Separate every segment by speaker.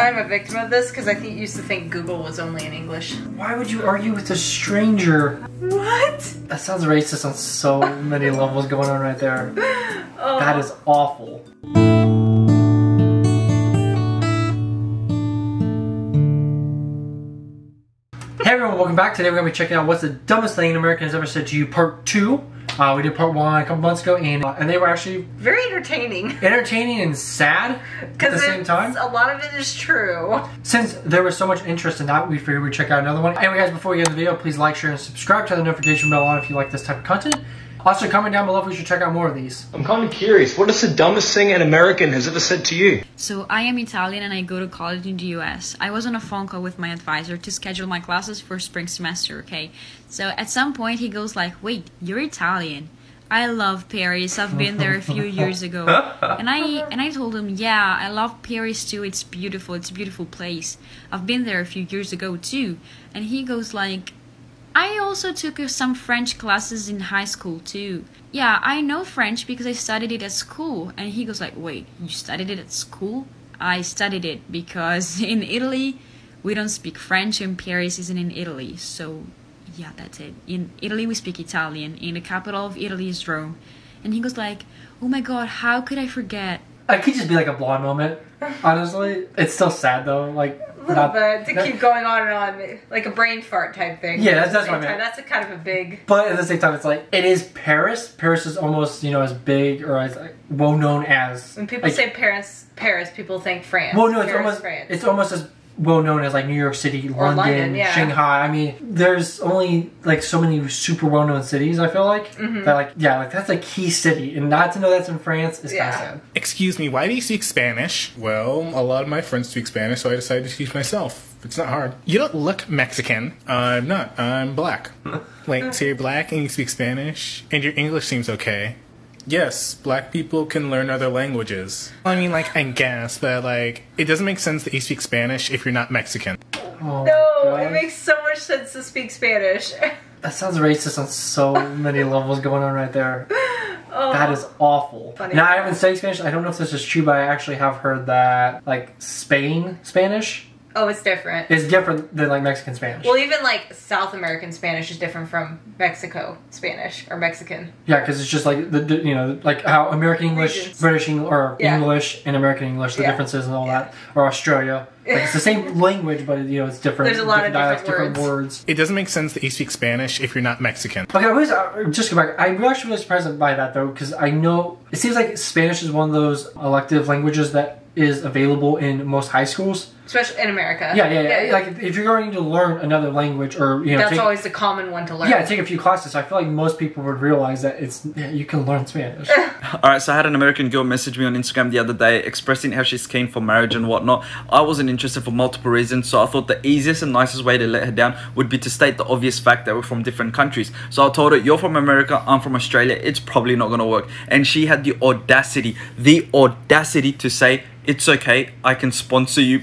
Speaker 1: I'm a victim of this because I used to think Google was only in English.
Speaker 2: Why would you argue with a stranger?
Speaker 1: What?
Speaker 2: That sounds racist on so many levels going on right there. Oh. That is awful. Hey everyone, welcome back. Today we're going to be checking out what's the dumbest thing an American has ever said to you, part 2. We did part 1 a couple months ago, and they were actually
Speaker 1: very entertaining.
Speaker 2: Entertaining and sad at the same time.
Speaker 1: A lot of it is true.
Speaker 2: Since there was so much interest in that, we figured we'd check out another one. Anyway guys, before we get into the video, please like, share, and subscribe. Turn the notification bell on if you like this type of content. Also, comment down below if we should check out more of these.
Speaker 3: I'm kind of curious, what is the dumbest thing an American has ever said to you?
Speaker 4: So I am Italian and I go to college in the US. I was on a phone call with my advisor to schedule my classes for spring semester, okay? So at some point he goes like, wait, you're Italian. I love Paris. I've been there a few years ago. And I told him, yeah, I love Paris too. It's beautiful. It's a beautiful place. I've been there a few years ago too. And he goes like, I also took some French classes in high school too. Yeah, I know French because I studied it at school. And he goes like, wait, you studied it at school? I studied it because in Italy, we don't speak French and Paris isn't in Italy. So yeah, that's it. In Italy, we speak Italian. And the capital of Italy is Rome. And he goes like, oh my god, how could I forget?
Speaker 2: It could just be like a blonde moment, honestly. It's still sad though, like
Speaker 1: a little bit to keep going on and on, like a brain fart type thing.
Speaker 2: Yeah, that's what I meant.
Speaker 1: That's a kind of a big.
Speaker 2: But at the same time, it's like it is Paris. Paris is almost as big or as well known as.
Speaker 1: When people say Paris, people think France.
Speaker 2: Well, no,
Speaker 1: France.
Speaker 2: It's almost as well known as like New York City, London, yeah. Shanghai. I mean, there's only like so many super well known cities. I feel like that, like that's a key city, and not to know that's in France is kind of sad.
Speaker 5: Excuse me, why do you speak Spanish? Well, a lot of my friends speak Spanish, so I decided to teach myself. It's not hard. You don't look Mexican. I'm not. I'm black. Wait, so you're black and you speak Spanish, and your English seems okay. Yes, black people can learn other languages. I mean, like, I guess, but, like, it doesn't make sense that you speak Spanish if you're not Mexican.
Speaker 2: Oh
Speaker 1: no, it makes so much sense to speak Spanish.
Speaker 2: That sounds racist on so many levels going on right there. Oh, that is awful. Funny. Now, I haven't studied Spanish. I don't know if this is true, but I actually have heard that, like, Spanish.
Speaker 1: Oh, it's different.
Speaker 2: It's different than like Mexican Spanish.
Speaker 1: Well, even like South American Spanish is different from Mexico Spanish or Mexican.
Speaker 2: Yeah, because it's just like like how American English, regions. British English, and American English, the differences and all that, or Australia. Like it's the same language, but it's different.
Speaker 1: There's a lot of
Speaker 2: dialects,
Speaker 1: different
Speaker 2: words.
Speaker 5: It doesn't make sense that you speak Spanish if you're not Mexican.
Speaker 2: Okay, just go back. I'm actually really surprised by that though, because I know it seems like Spanish is one of those elective languages that is available in most high schools.
Speaker 1: Especially in America.
Speaker 2: Yeah. Like, if you're going to learn another language or,
Speaker 1: that's always the common one to learn.
Speaker 2: Yeah, take a few classes. I feel like most people would realize that you can learn Spanish.
Speaker 6: Alright, so I had an American girl message me on Instagram the other day expressing how she's keen for marriage and whatnot. I wasn't interested for multiple reasons, so I thought the easiest and nicest way to let her down would be to state the obvious fact that we're from different countries. So I told her, you're from America, I'm from Australia, it's probably not going to work. And she had the audacity to say, it's okay, I can sponsor you.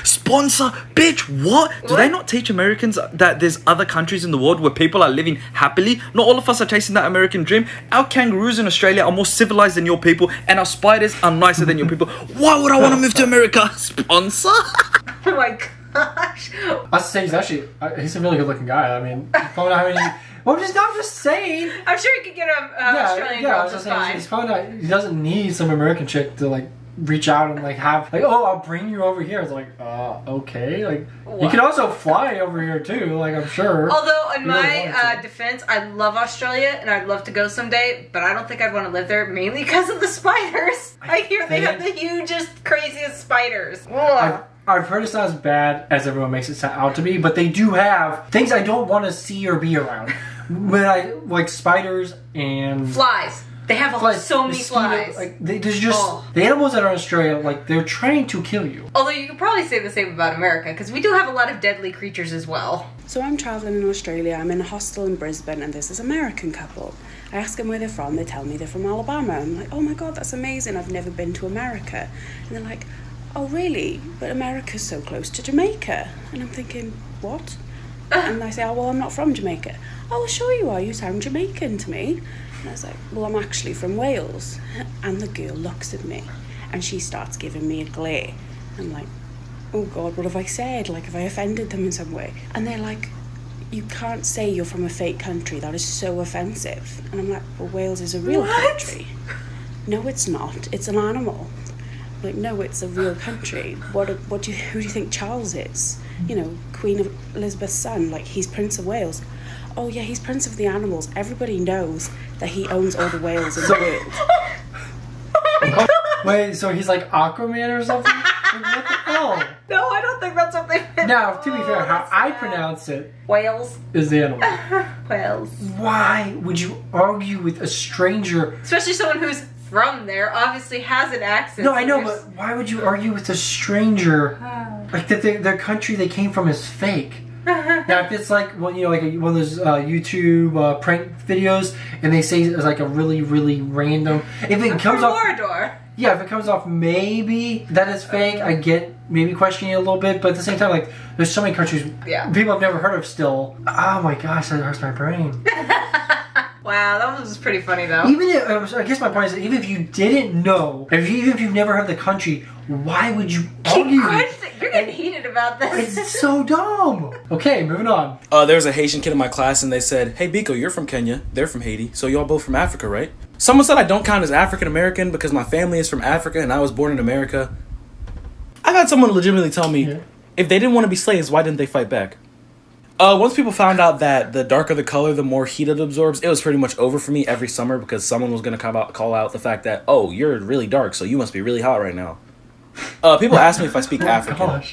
Speaker 6: Sponsor? Bitch, what? Do they not teach Americans that there's other countries in the world where people are living happily? Not all of us are chasing that American dream. Our kangaroos in Australia are more civilized than your people, and our spiders are nicer than your people. Why would I want to move to America? Sponsor?
Speaker 1: Oh my gosh.
Speaker 2: I was saying he's a really good looking guy. I mean, I don't know how many... Well, I'm just saying.
Speaker 1: I'm sure he could get an Australian girl just fine.
Speaker 2: He's probably not, he doesn't need some American chick to like reach out and like have like, oh, I'll bring you over here. It's like, okay. Like what? You can also fly over here too. Like I'm sure.
Speaker 1: Although in my defense, I love Australia and I'd love to go someday, but I don't think I'd want to live there mainly because of the spiders. I hear they have the hugest, craziest spiders.
Speaker 2: I've heard it's not as bad as everyone makes it sound out to be, but they do have things I don't want to see or be around. When like spiders and
Speaker 1: flies. They have so many flies.
Speaker 2: Like there's just the animals that are in Australia. Like they're trying to kill you.
Speaker 1: Although you could probably say the same about America because we do have a lot of deadly creatures as well.
Speaker 7: So I'm traveling in Australia. I'm in a hostel in Brisbane, and there's this American couple. I ask them where they're from. They tell me they're from Alabama. I'm like, oh my god, that's amazing. I've never been to America. And they're like, oh really? But America's so close to Jamaica. And I'm thinking, what? And I say, oh well, I'm not from Jamaica. Oh, well, sure you are. You sound Jamaican to me. And I was like, well, I'm actually from Wales. And the girl looks at me and she starts giving me a glare. I'm like, oh God, what have I said? Like, have I offended them in some way? And they're like, you can't say you're from a fake country. That is so offensive. And I'm like, well, Wales is a real country. No, it's not. It's an animal. I'm like, no, it's a real country. Who do you think Charles is? You know, Queen Elizabeth's son. Like, he's Prince of Wales. Oh yeah, he's Prince of the Animals. Everybody knows that he owns all the whales in the world.
Speaker 2: Wait, so he's like Aquaman or something? What the hell?
Speaker 1: No, I don't think that's what they meant.
Speaker 2: Now, to be fair, how I pronounce it
Speaker 1: Wales
Speaker 2: is the animal.
Speaker 1: Wales.
Speaker 2: Why would you argue with a stranger?
Speaker 1: Especially someone who's from there, obviously has an accent.
Speaker 2: No, I know, but why would you argue with a stranger? Like that their country they came from is fake. Now, if it's like, well, you know, like one of those YouTube prank videos, and they say it's like a really, really random. If it comes off, yeah, if it comes off maybe that is fake, I get maybe questioning it a little bit, but at the same time, like, there's so many countries people I've never heard of still. Oh my gosh, that hurts my brain.
Speaker 1: Wow, that was pretty funny though.
Speaker 2: Even if, I guess my point is that even if you didn't know, even if you've never heard of the country, why would you argue?
Speaker 1: You're getting heated about this.
Speaker 2: It's so dumb. Okay, moving on.
Speaker 8: There was a Haitian kid in my class and they said, hey Biko, you're from Kenya, they're from Haiti, so y'all both from Africa, right? Someone said I don't count as African American because my family is from Africa and I was born in America. I got someone legitimately tell me, if they didn't want to be slaves, why didn't they fight back? Once people found out that the darker the color, the more heat it absorbs, it was pretty much over for me every summer because someone was going to call out the fact that, oh, you're really dark, so you must be really hot right now. People ask me if I speak African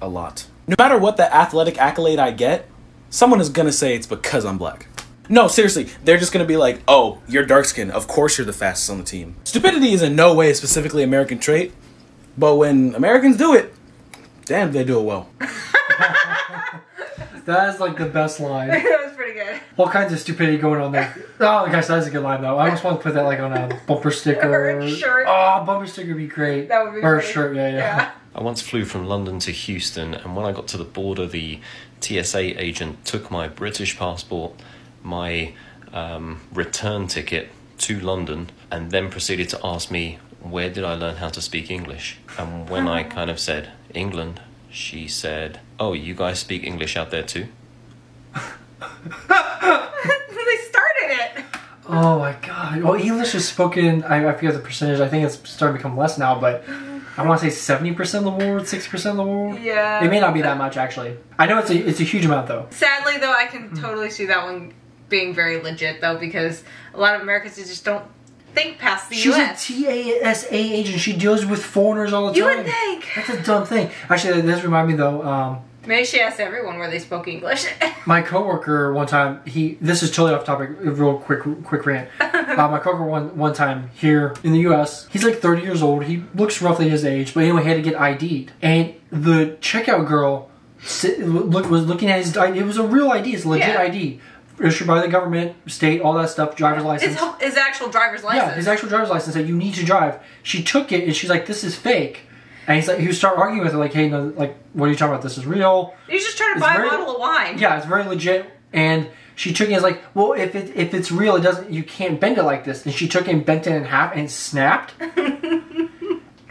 Speaker 8: a lot. No matter what the athletic accolade I get, someone is going to say it's because I'm black. No, seriously, they're just going to be like, oh, you're dark skinned, of course you're the fastest on the team. Stupidity is in no way a specifically American trait, but when Americans do it, damn, they do it well.
Speaker 2: That is like the best line.
Speaker 1: That was pretty good.
Speaker 2: All kinds of stupidity going on there. Oh gosh, that is a good line though. I almost want to put that like on a bumper sticker.
Speaker 1: Or a shirt.
Speaker 2: Oh, bumper sticker would be great.
Speaker 1: That would be
Speaker 2: Or
Speaker 1: great.
Speaker 2: a shirt, yeah.
Speaker 9: I once flew from London to Houston, and when I got to the border, the TSA agent took my British passport, my return ticket to London, and then proceeded to ask me, where did I learn how to speak English? And when I kind of said, England, she said, oh, you guys speak English out there too?
Speaker 1: They started it.
Speaker 2: Oh my god. Well, English is spoken, I forget the percentage, I think it's starting to become less now, but I want to say 70% of the world, 60% of the world.
Speaker 1: Yeah.
Speaker 2: It may not be that much actually. I know it's a huge amount though.
Speaker 1: Sadly though, I can totally see that one being very legit though, because a lot of Americans just don't think past the US.
Speaker 2: She's a TSA agent. She deals with foreigners all the time.
Speaker 1: You would think.
Speaker 2: That's a dumb thing. Actually, that does remind me though.
Speaker 1: Maybe she asked everyone where they spoke English.
Speaker 2: My coworker one time, this is totally off topic, a real quick rant. My coworker one time here in the U.S., he's like 30 years old. He looks roughly his age, but anyway, he had to get ID'd. And the checkout girl was looking at his ID. It was a real ID. It's a legit ID. Issued by the government, state, all that stuff, driver's license.
Speaker 1: His actual driver's license.
Speaker 2: Yeah, his actual driver's license said, you need to drive. She took it, and she's like, this is fake. And he's like, he would start arguing with her, like, hey, no, like, what are you talking about? This is real.
Speaker 1: He's just trying to buy a bottle of wine.
Speaker 2: Yeah, it's very legit. And she took it as like, well, if it's real, you can't bend it like this. And she took it and bent it in half, and it snapped. And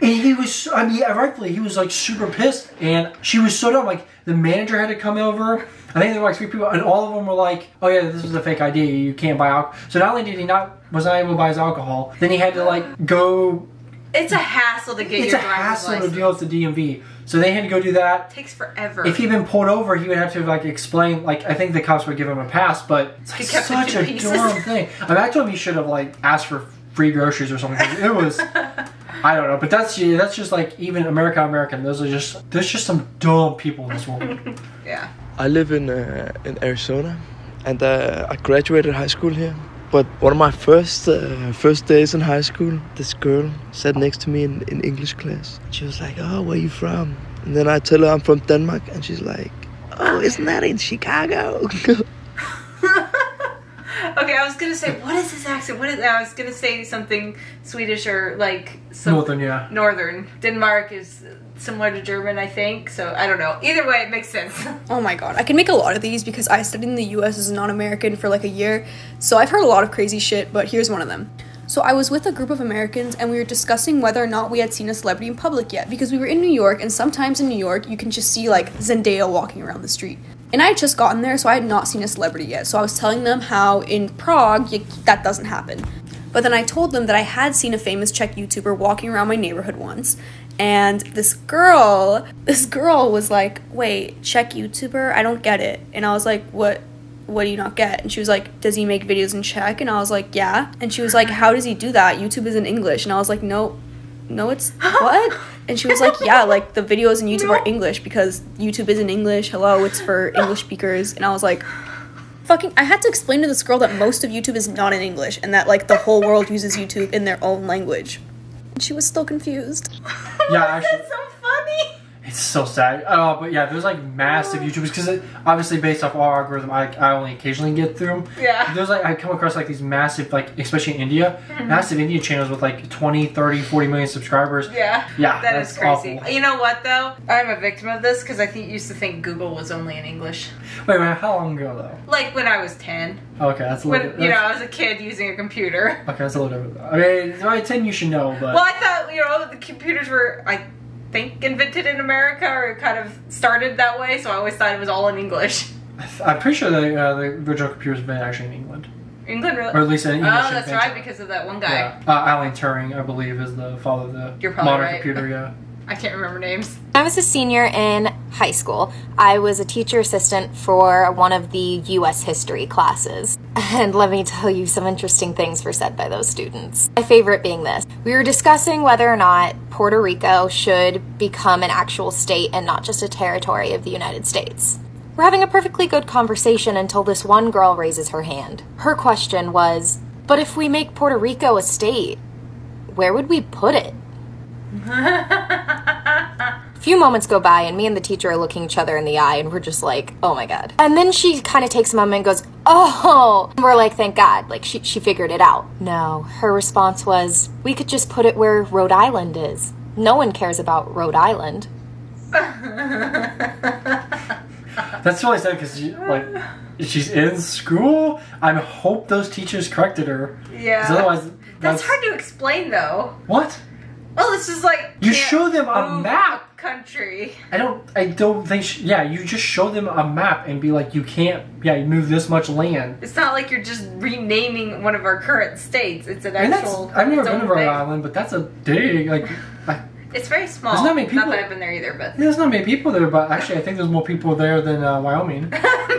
Speaker 2: he was, I mean, rightfully, he was like super pissed. And she was so dumb. Like, the manager had to come over. I think there were like 3 people, and all of them were like, oh yeah, this is a fake ID. You can't buy alcohol. So not only did he was not able to buy his alcohol, then he had to like go.
Speaker 1: It's a hassle to get your driver's license. It's a hassle
Speaker 2: to deal with the DMV. So they had to go do that.
Speaker 1: It takes forever.
Speaker 2: If he'd been pulled over, he would have to like explain. Like, I think the cops would give him a pass, but it's like such a dumb thing. I mean, I told him he should have like asked for free groceries or something. It was, I don't know, but that's just like even American. There's just some dumb people in this world.
Speaker 1: Yeah.
Speaker 10: I live in Arizona, and I graduated high school here. But one of my first days in high school, this girl sat next to me in English class. She was like, "Oh, where are you from?" And then I tell her I'm from Denmark, and she's like, "Oh, isn't that in Chicago?"
Speaker 1: Okay, I was gonna say, what is his accent? I was gonna say something Swedish or like some
Speaker 2: Northern, yeah.
Speaker 1: Northern. Denmark is similar to German, I think. So I don't know. Either way, it makes sense.
Speaker 11: Oh my god, I can make a lot of these because I studied in the US as a non-American for like a year. So I've heard a lot of crazy shit, but here's one of them. So I was with a group of Americans and we were discussing whether or not we had seen a celebrity in public yet, because we were in New York, and sometimes in New York you can just see like Zendaya walking around the street. And I had just gotten there, so I had not seen a celebrity yet. So I was telling them how in Prague that doesn't happen. But then I told them that I had seen a famous Czech YouTuber walking around my neighborhood once. And this girl was like, wait, Czech YouTuber? I don't get it. And I was like, what do you not get? And she was like, does he make videos in Czech? And I was like, yeah. And she was like, how does he do that? YouTube is in English. And I was like, no, it's what? And she was like, yeah, like the videos in YouTube are English because YouTube is in English. Hello, it's for English speakers. And I was like, I had to explain to this girl that most of YouTube is not in English and that like the whole world uses YouTube in their own language. And she was still confused.
Speaker 2: Yeah, actually,
Speaker 1: that's so funny.
Speaker 2: It's so sad. But yeah, there's like massive YouTubers, because obviously based off our algorithm, I only occasionally get through them.
Speaker 1: Yeah.
Speaker 2: There's like, I come across like these massive, like especially in India, massive Indian channels with like 20, 30, 40 million subscribers.
Speaker 1: Yeah.
Speaker 2: Yeah,
Speaker 1: that is crazy.
Speaker 2: Awful.
Speaker 1: You know what though? I'm a victim of this because I used to think Google was only in English.
Speaker 2: Wait, how long ago though?
Speaker 1: Like when I was 10.
Speaker 2: Okay, that's a little
Speaker 1: When, I was a kid using a computer.
Speaker 2: Okay, that's a little different. I mean, by 10 you should know, but...
Speaker 1: Well, I thought, the computers were, I think, invented in America, or kind of started that way, so I always thought it was all in English.
Speaker 2: I'm pretty sure the original computers have been actually in England.
Speaker 1: England, really?
Speaker 2: Or at least in English.
Speaker 1: Oh, that's right, because of that one guy.
Speaker 2: Yeah. Alan Turing, I believe, is the father of the
Speaker 1: You're probably
Speaker 2: modern
Speaker 1: right.
Speaker 2: computer, yeah.
Speaker 1: I can't remember names.
Speaker 12: I was a senior in high school. I was a teacher assistant for one of the U.S. history classes. And let me tell you, some interesting things were said by those students. My favorite being this. We were discussing whether or not Puerto Rico should become an actual state and not just a territory of the United States. We're having a perfectly good conversation until this one girl raises her hand. Her question was, but if we make Puerto Rico a state, where would we put it? A few moments go by and me and the teacher are looking each other in the eye and we're just like, oh my god. And then she kind of takes a moment and goes, oh! And we're like, thank god, like she figured it out. No, her response was, we could just put it where Rhode Island is. No one cares about Rhode Island.
Speaker 2: That's really sad because she's in school. I hope those teachers corrected her.
Speaker 1: Yeah.
Speaker 2: Otherwise,
Speaker 1: that's hard to explain though.
Speaker 2: What?
Speaker 1: Well, this is like
Speaker 2: you show them a map.
Speaker 1: Country.
Speaker 2: I don't think. You just show them a map and be like, you can't. Yeah, you move this much land.
Speaker 1: It's not like you're just renaming one of our current states. It's an actual.
Speaker 2: I've never been to Rhode Island, but that's a big
Speaker 1: It's very small.
Speaker 2: There's not many people.
Speaker 1: Not that I've been there either, but
Speaker 2: there's not many people there. But actually, I think there's more people there than Wyoming.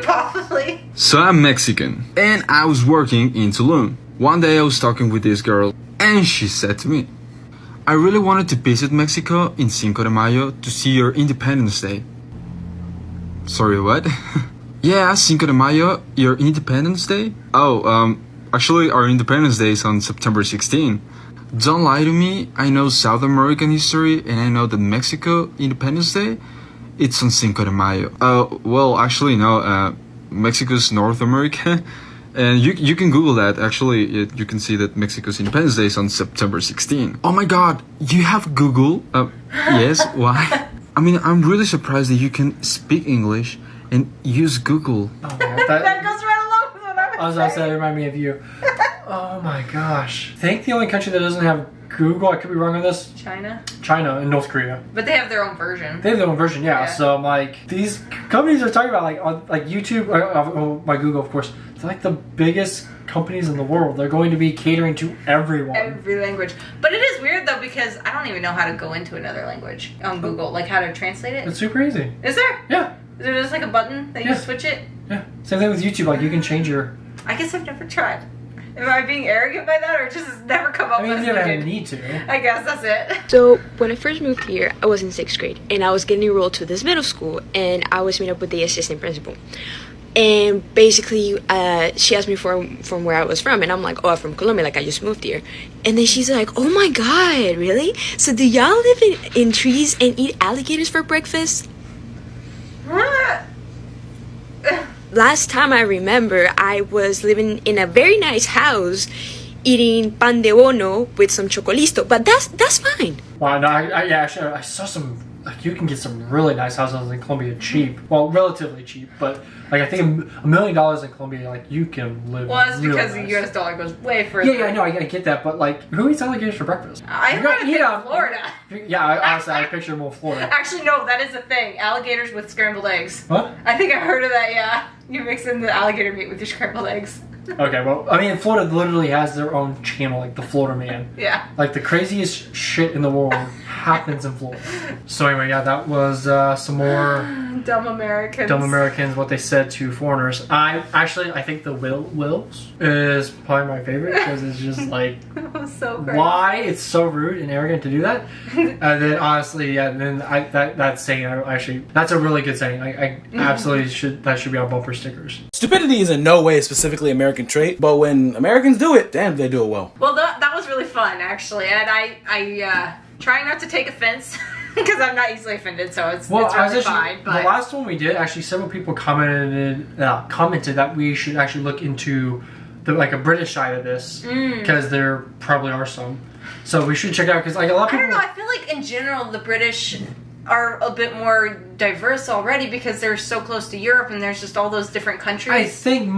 Speaker 1: Possibly.
Speaker 13: So I'm Mexican, and I was working in Tulum. One day I was talking with this girl, and she said to me, I really wanted to visit Mexico in Cinco de Mayo to see your Independence Day. Sorry, what? Yeah, Cinco de Mayo, your Independence Day? Oh, actually our Independence Day is on September 16. Don't lie to me, I know South American history and I know that Mexico Independence Day, it's on Cinco de Mayo. Well, actually no, Mexico's North America. And you can Google that, actually, you can see that Mexico's Independence Day is on September 16. Oh my god, you have Google? Yes, why? I mean, I'm really surprised that you can speak English and use Google.
Speaker 2: Oh,
Speaker 1: that goes right along with what I was saying.
Speaker 2: That reminded me of you. Oh my gosh. I think the only country that doesn't have Google, I could be wrong on this. China and North Korea.
Speaker 1: But they have their own version.
Speaker 2: They have their own version, yeah. So I'm like, these companies are talking about like YouTube, by Google, of course. They're like the biggest companies in the world. They're going to be catering to everyone.
Speaker 1: Every language. But it is weird though because I don't even know how to go into another language on Google, like how to translate it.
Speaker 2: It's super easy.
Speaker 1: Is there?
Speaker 2: Yeah.
Speaker 1: Is there just like a button that you switch it?
Speaker 2: Yeah. Same thing with YouTube. Like you can change your.
Speaker 1: I guess I've never tried. Am I being arrogant by that, or just has never come up with it?
Speaker 2: You never had a need to.
Speaker 1: I guess that's it.
Speaker 14: So when I first moved here, I was in 6th grade, and I was getting enrolled to this middle school, and I was meeting up with the assistant principal. And basically, she asked me from where I was from, and I'm like, oh, I'm from Colombia, like I just moved here. And then she's like, oh my god, really? So do y'all live in trees and eat alligators for breakfast? Last time I remember, I was living in a very nice house, eating pan de bono with some chocolisto, but that's fine.
Speaker 2: Wow, no, I saw some like you can get some really nice houses in Colombia cheap. Well, relatively cheap, but like I think $1 million in Colombia, like you can live.
Speaker 1: Well, it's
Speaker 2: really
Speaker 1: because
Speaker 2: nice.
Speaker 1: the US dollar goes way further.
Speaker 2: Yeah, I know, I get that, but like, who eats alligators for breakfast?
Speaker 1: I live in Florida.
Speaker 2: Yeah, honestly, I picture more Florida.
Speaker 1: Actually, no, that is a thing. Alligators with scrambled eggs.
Speaker 2: What?
Speaker 1: I think I heard of that. Yeah, you mix in the alligator meat with your scrambled eggs.
Speaker 2: Okay, well, I mean, Florida literally has their own channel, like the Florida Man.
Speaker 1: Yeah.
Speaker 2: Like the craziest shit in the world happens in Florida. So anyway, yeah, that was some more
Speaker 1: Dumb Americans.
Speaker 2: Dumb Americans, what they said to foreigners. I think the Wills is probably my favorite because it's just like,
Speaker 1: That was so great.
Speaker 2: why it's so rude and arrogant to do that. And then honestly, yeah, then that saying, that's a really good saying. I absolutely that should be on bumper stickers.
Speaker 8: Stupidity is in no way a specifically American trait, but when Americans do it, damn, they do it well.
Speaker 1: Well, that was really fun, actually, and I trying not to take offense because I'm not easily offended, so it's really fine. But
Speaker 2: the last one we did, actually, several people commented that we should actually look into a British side of this because there probably are some. So we should check it out because like a lot of people.
Speaker 1: I don't know. I feel like in general the British are a bit more diverse already because they're so close to Europe and there's just all those different countries.
Speaker 2: I think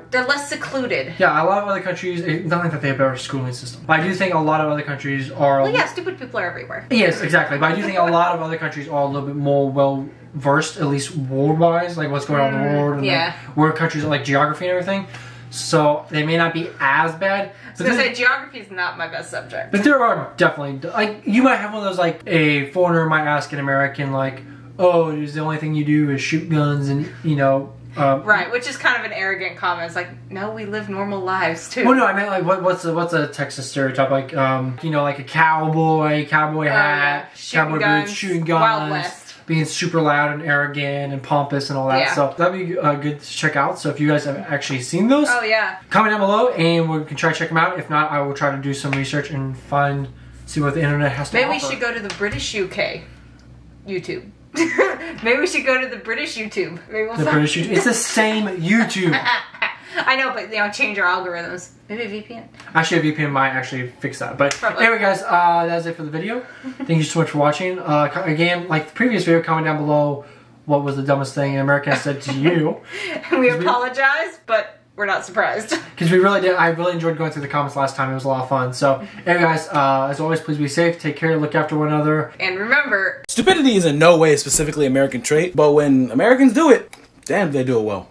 Speaker 1: they're less secluded.
Speaker 2: Yeah, a lot of other countries, not like that they have a better schooling system, but I do think a lot of other countries are...
Speaker 1: Well, yeah, stupid people are everywhere.
Speaker 2: Yes, exactly, but I do think a lot of other countries are a little bit more well-versed, at least world-wise, like what's going on in the world, and like, where countries are like geography and everything, so they may not be as bad.
Speaker 1: I was gonna say, geography is not my best subject.
Speaker 2: But there are definitely, like, you might have one of those, like, a foreigner might ask an American, like, oh, is the only thing you do is shoot guns and, you know...
Speaker 1: right, which is kind of an arrogant comment. It's like, no, we live normal lives too.
Speaker 2: Well, no, I meant like what's a Texas stereotype? Like, you know, like a cowboy hat, cowboy boots, shooting guns,
Speaker 1: Wild West,
Speaker 2: being super loud and arrogant and pompous and all that.
Speaker 1: Yeah.
Speaker 2: So that'd be good to check out. So if you guys have actually seen those, comment down below and we can try to check them out. If not, I will try to do some research and see what the internet has to offer.
Speaker 1: Maybe we should go to the British UK YouTube. Maybe we should go to the British YouTube. Maybe we'll
Speaker 2: British YouTube. It's the same YouTube.
Speaker 1: I know, but change our algorithms. Maybe a VPN.
Speaker 2: Actually, a VPN might actually fix that. But anyway, guys, that's it for the video. Thank you so much for watching. Again, like the previous video, comment down below what was the dumbest thing an American said to you.
Speaker 1: We apologize, but we're not surprised.
Speaker 2: Because we really did. I really enjoyed going through the comments last time. It was a lot of fun. So, anyway, guys, as always, please be safe. Take care. Look after one another.
Speaker 1: And remember,
Speaker 8: stupidity is in no way a specifically American trait, but when Americans do it, damn, they do it well.